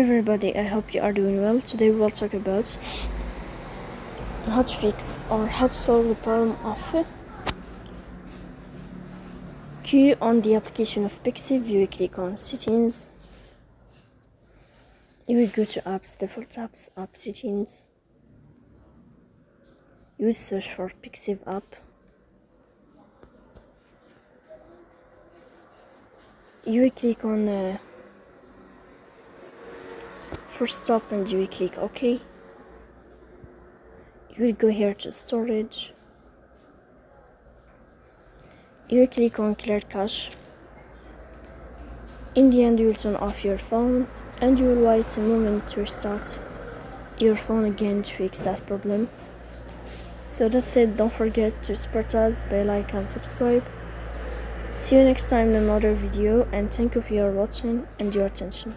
everybody, I hope you are doing well. Today we will talk about how to fix or how to solve the problem of queue on the application of Pixiv. You will click on settings, you will go to apps, default apps, app settings, you will search for Pixiv app, you will click on first stop and you will click OK. You will go here to storage, you will click on clear cache. In the end you will turn off your phone and you will wait a moment to restart your phone again to fix that problem. So that's it. Don't forget to support us by like and subscribe. See you next time in another video, and thank you for your watching and your attention.